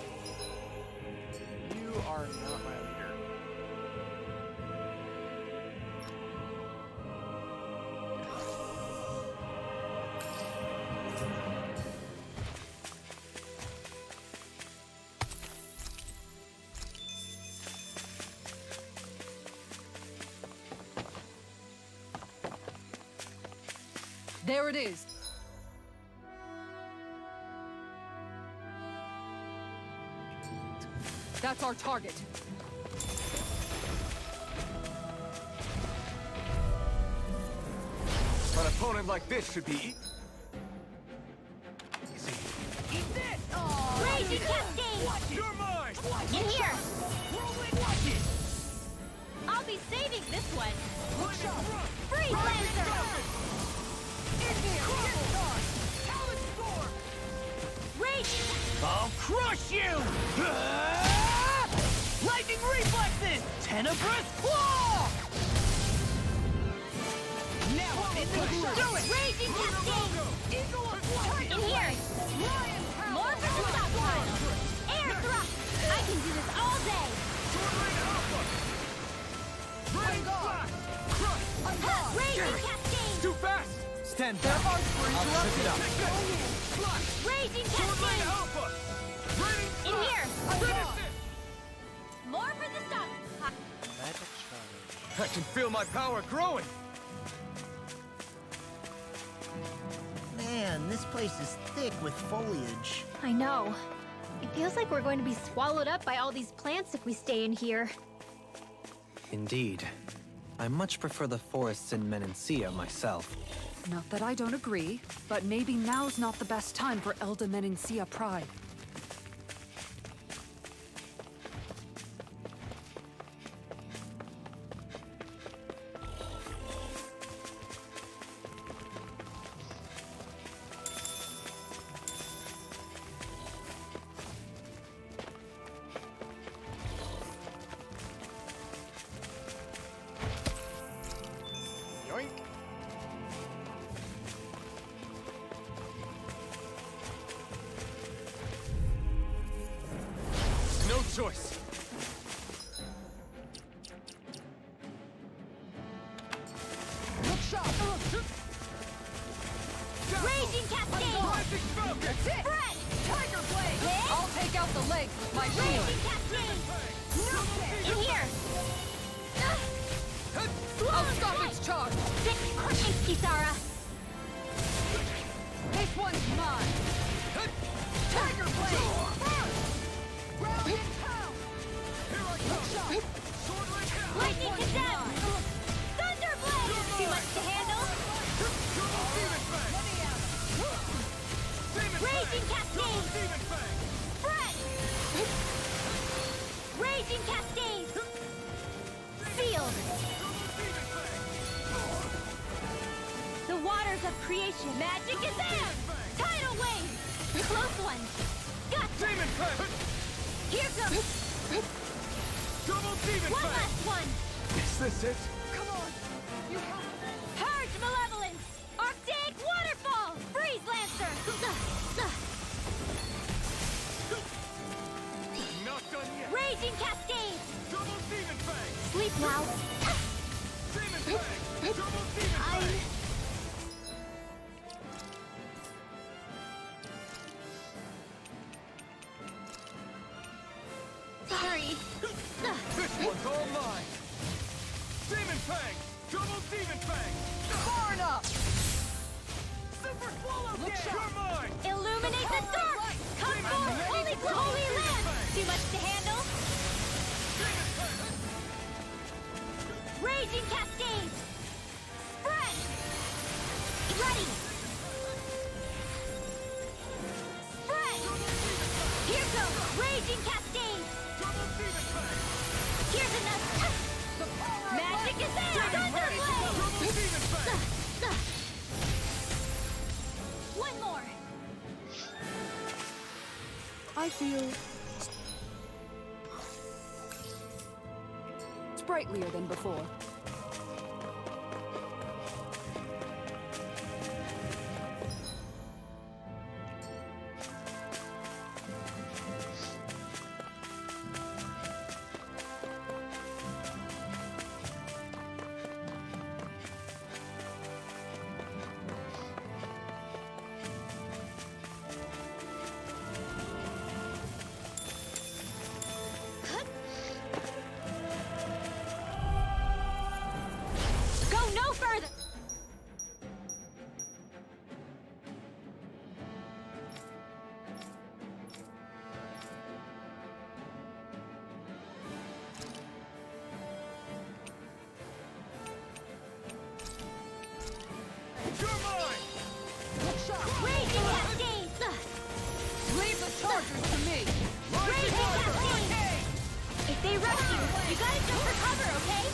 You are not my leader. There it is. That's our target. An opponent like this should be... Raging Cascade! You're mine! In here! Watch it! I'll be saving this one! Freeze Freeze Lancer! In here! Talon Storm! Raging! I'll crush you! Lightning reflexes! Tenebrous claw! Now I'm in the groove! Do it! Raging Cascade! Eagle of Flight! In here! Lion Power! More for the stockpile! Air thrust! I can do this all day! Swordling Alpha! Rain Blast! Crush! Raging Cascade! Too fast! Stand back. I'll pick it up. Flash! Raging Swordling Cascade! Alpha! Raining In here! Finish it! More for the stock! Magic I can feel my power growing! Man, this place is thick with foliage. I know. It feels like we're going to be swallowed up by all these plants if we stay in here. Indeed. I much prefer the forests in Menancia myself. Not that I don't agree, but maybe now's not the best time for Elda Menancia Pride. Yoink. No choice! Look sharp! Raging Cascade! Rising Falcon! That's it! Fred! Tiger Blade! Hit! I'll take out the legs with my shield! Raging Cascade! In here! I'll stop its charge! Thanks, Kisara! This one's mine! Tiger Blade! Round in town! Here I come! Sword right now! Lightning Condemned! Thunder Blade! Too much to handle? Demon Fang! Demon Raging Fang! Cascade! Demon Fang! Fred! Raging Cascade! Sealed! Demon Fang! The waters of creation! Magic is in! Tidal wave! Close one! Gotcha! Demon Fang! Here comes! Double Demon One Fang! last one! Is this it? Come on! You have... Purge Malevolence! Arctic Waterfall! Freeze Lancer! Not done yet! Raging Cascade! Double Demon Fang! Sleep now! Demon Fang! Double Demon I'm... Fang! sorry. This one's all mine! Demon Fang! Double Demon Fang! Far enough! Super Swallow! Look sharp! You're mine! Illuminate the dark! Come forth, holy to holy land! Too much to handle? Demon Fang! Raging Cascade! Spread! Ready! Spread! Here goes! Raging Cascade! Double Demon Fang! Here's another! The power of Magic light! is in! Thunderblade! Double Demon Fang! One more! I feel... sprightlier than before. Go no further! You're mine! Raging Cascade! Leave the chargers to me! Raging Cascade! If they rush you, you gotta jump for cover, okay?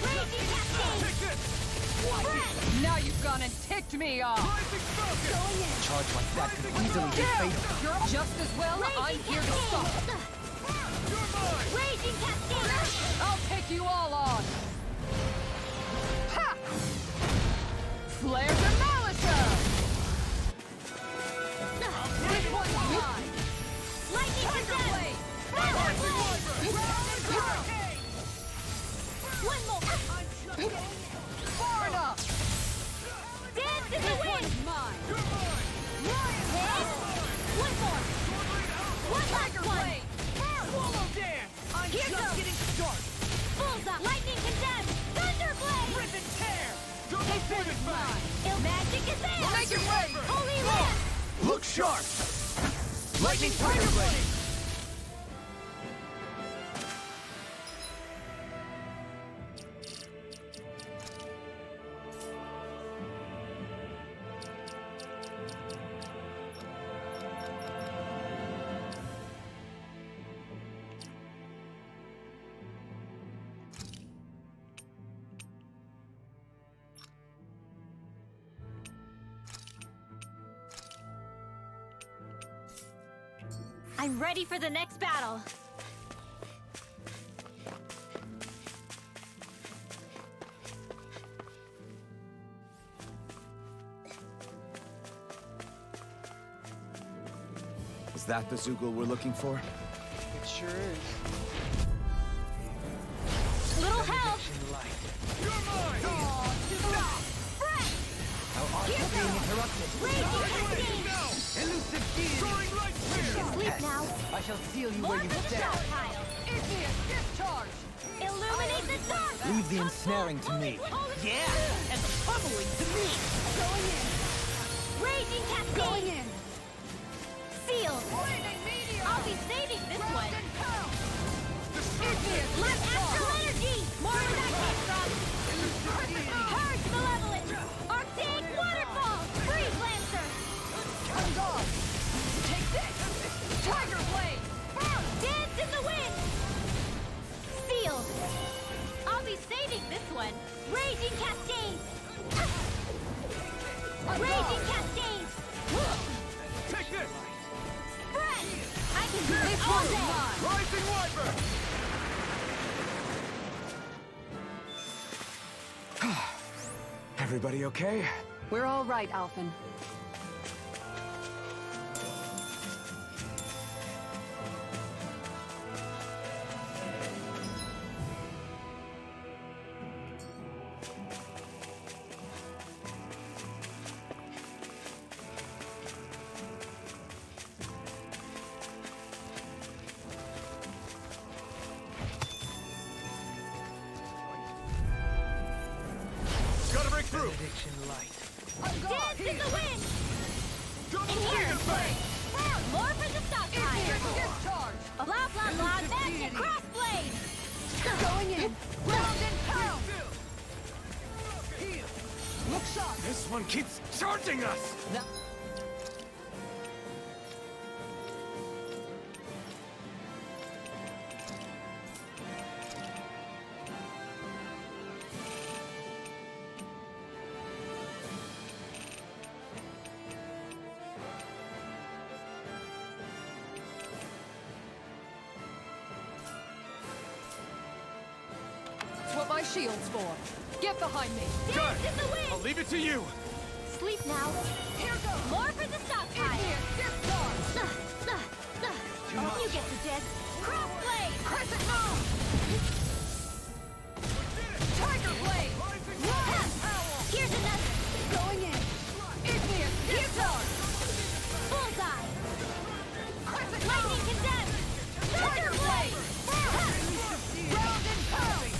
Raging Cascade! Take this! Spread! Now you've gone and ticked me off! Rising Falcon! A charge like that could easily be fatal. You're just as well, I'm here to stop. You're mine! Raging Cascade! I'll take you all on! Ha! Flare to Malicia! This one's mine! Lightning Condemned! Blade! Thunder Blade! Round and hurricane! One more! Far enough! Dance in the This wind! one's mine! You're mine! Hit! One more! One last Tiger one! Blade! Swallow dance! Here goes! Getting started! Bullseye! Lightning Condemned! Demon Fang! Magic is there! Make it way! Holy Land! Look sharp! Lightning Tiger Blade! I'm ready for the next battle. Is that the Zoogle we're looking for? It sure is. Little help! You're mine! Raging Cascade! Elusive Key! Soaring Light Spear! Sleep now. I shall seal you More where for you the stand. stockpile. Discharge! Illuminate the dark! Leave the ensnaring to me. Yeah, and the pummeling to me. Going in! Raging Cascade! Going in! Sealed! Blazing meteor! I'll be saving this Round one! and pound! Left astral energy! More where that came from! Purge Malevolent! Arctic Waterfall! Freeze Lancer! Comes on! Take this! Tiger Blade! Dance in the wind! Sealed! I'll be saving this one! Raging Cascade! Raging Cascade! Take this! Spread! I can do it all day! Rising Wyvern! Everybody okay? We're all right, Alphen. Gotta break through! Dance in the wind! Double In here! Demon Fang! More for the stockpile! Discharge! Blah blah blah! Magic crossblade! Going in! Round and pound! Look sharp! This one keeps charging us! That's what my shield's for. Get behind me! Good! Dance in the wind! I'll leave it to you! Sleep now! Here goes! More for the stockpile! Discharge! You get the gist! Crossblade! Crescent Moon! Tiger Blade! Here's another! Going in! Igneous Discharge! Bullseye! Crescent Lightning Moon! condemned! Tiger Blade! Round and pound!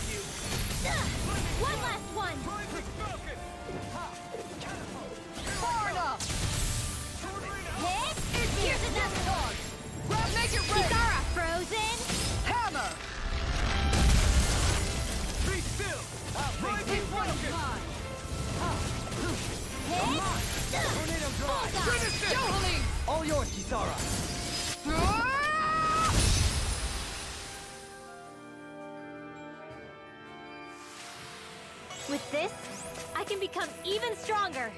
One last one! Rising Falcon! Far enough! Hit! Here's another! Discharge! Round, make it ready! Kisara frozen! Hammer! Be still! Rising Falcon! Hit! Bullseye! Finish it! Johaling! All yours, Kisara. With this, I can become even stronger!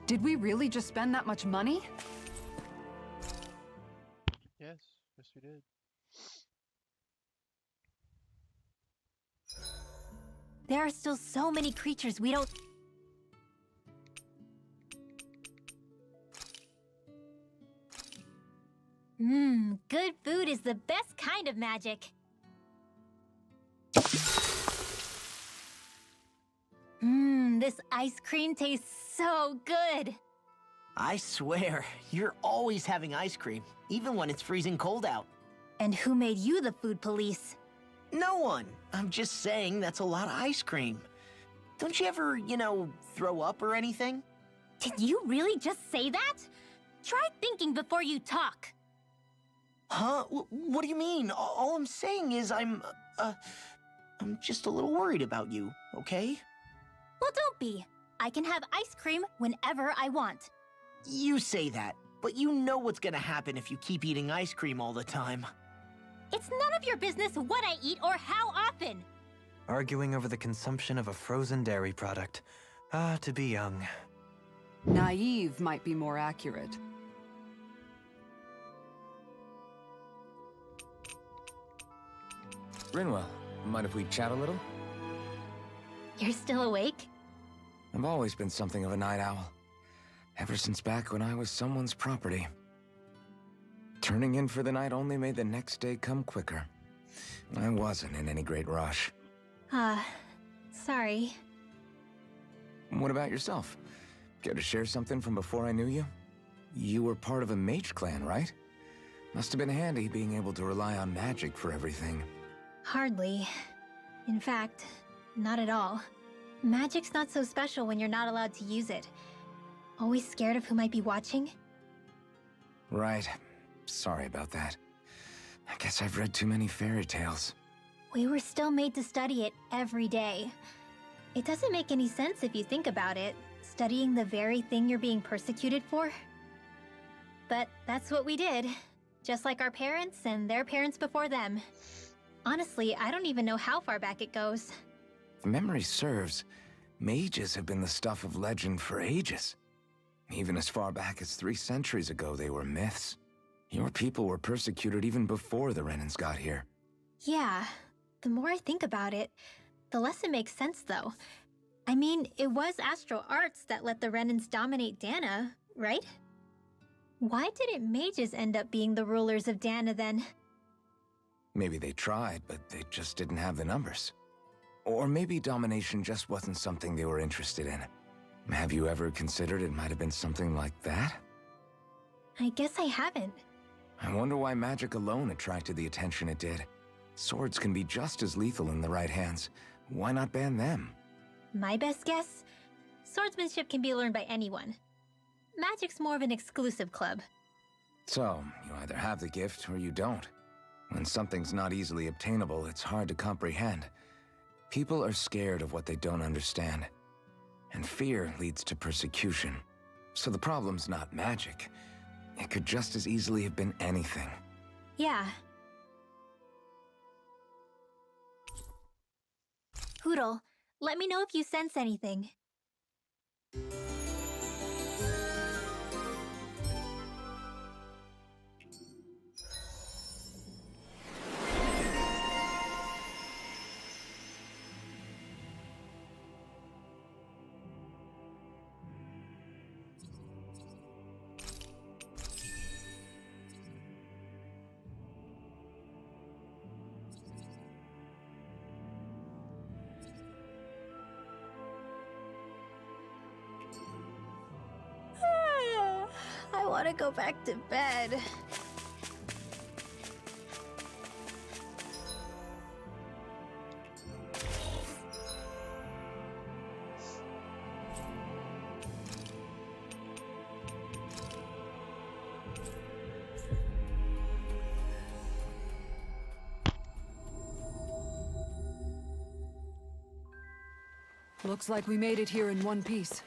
Did we really just spend that much money? Yes, yes we did. There are still so many creatures we don't... Good food is the best kind of magic. This ice cream tastes so good. I swear, you're always having ice cream, even when it's freezing cold out. And who made you the food police? No one. I'm just saying that's a lot of ice cream. Don't you ever, throw up or anything? Did you really just say that? Try thinking before you talk. Huh? What do you mean? All I'm saying is I'm just a little worried about you, okay? Well, don't be. I can have ice cream whenever I want. You say that, but you know what's gonna happen if you keep eating ice cream all the time. It's none of your business what I eat or how often. Arguing over the consumption of a frozen dairy product. Ah, to be young. Naive might be more accurate. Rinwell, mind if we chat a little? You're still awake? I've always been something of a night owl. Ever since back when I was someone's property. Turning in for the night only made the next day come quicker. I wasn't in any great rush. Sorry. What about yourself? Care to share something from before I knew you? You were part of a mage clan, right? Must have been handy being able to rely on magic for everything. Hardly. In fact, not at all. Magic's not so special when you're not allowed to use it. Always scared of who might be watching? Right. Sorry about that. I guess I've read too many fairy tales. We were still made to study it every day. It doesn't make any sense if you think about it, studying the very thing you're being persecuted for. But that's what we did, just like our parents and their parents before them. Honestly, I don't even know how far back it goes. If memory serves, mages have been the stuff of legend for ages. Even as far back as 3 centuries ago, they were myths. Your people were persecuted even before the Renans got here. Yeah, the more I think about it, the less it makes sense though. I mean, it was Astral Arts that let the Renans dominate Dana, right? Why didn't mages end up being the rulers of Dana then? Maybe they tried, but they just didn't have the numbers. Or maybe domination just wasn't something they were interested in. Have you ever considered it might have been something like that? I guess I haven't. I wonder why magic alone attracted the attention it did. Swords can be just as lethal in the right hands. Why not ban them? My best guess? Swordsmanship can be learned by anyone. Magic's more of an exclusive club. So, you either have the gift or you don't. When something's not easily obtainable, it's hard to comprehend. People are scared of what they don't understand. And fear leads to persecution. So the problem's not magic. It could just as easily have been anything. Yeah. Hootle, let me know if you sense anything. I want to go back to bed. Looks like we made it here in one piece.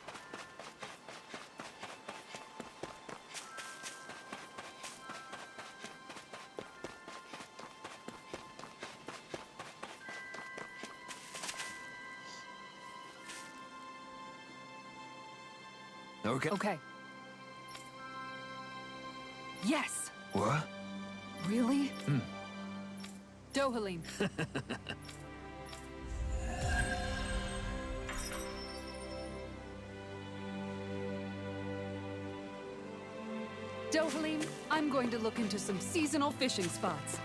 Okay. Okay. Yes! What? Really? Dohalim. Dohalim, I'm going to look into some seasonal fishing spots.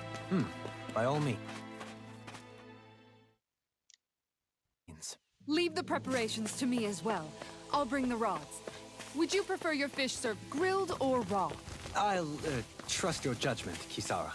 By all means. Leave the preparations to me as well. I'll bring the rods. Would you prefer your fish served grilled or raw? I'll trust your judgment, Kisara.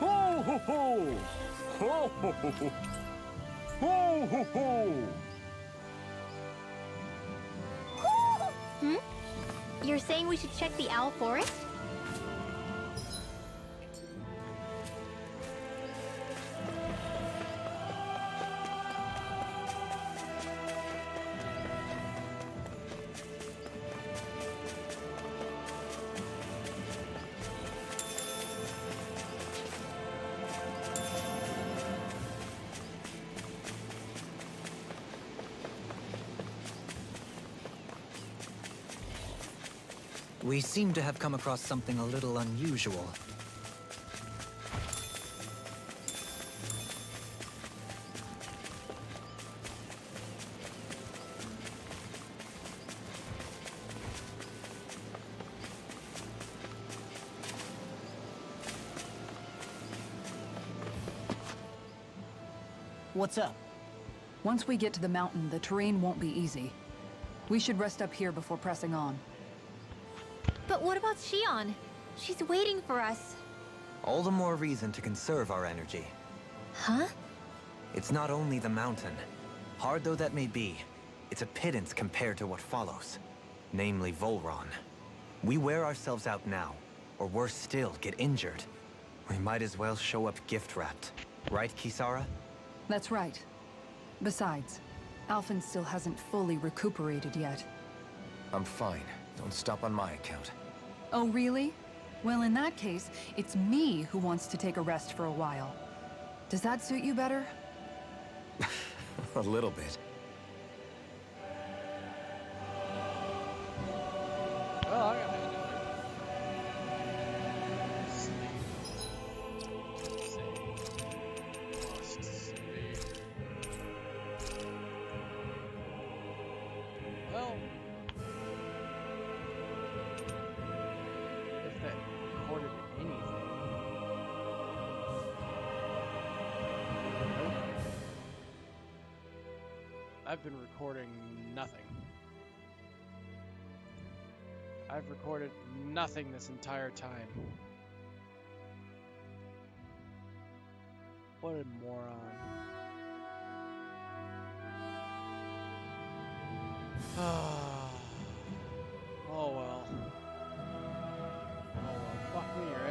Ho ho ho! Ho ho ho ho! Ho ho ho! You're saying we should check the owl forest? We seem to have come across something a little unusual. What's up? Once we get to the mountain, the terrain won't be easy. We should rest up here before pressing on. But what about Shion? She's waiting for us. All the more reason to conserve our energy. Huh? It's not only the mountain. Hard though that may be, it's a pittance compared to what follows. Namely Volron. We wear ourselves out now, or worse still, get injured. We might as well show up gift-wrapped. Right, Kisara? That's right. Besides, Alphen still hasn't fully recuperated yet. I'm fine. Don't stop on my account. Oh, really? Well, in that case, it's me who wants to take a rest for a while. Does that suit you better? A little bit. Well, I gotta Well, if that recorded anything. Nope. I've been recording nothing. I've recorded nothing this entire time. What a moron.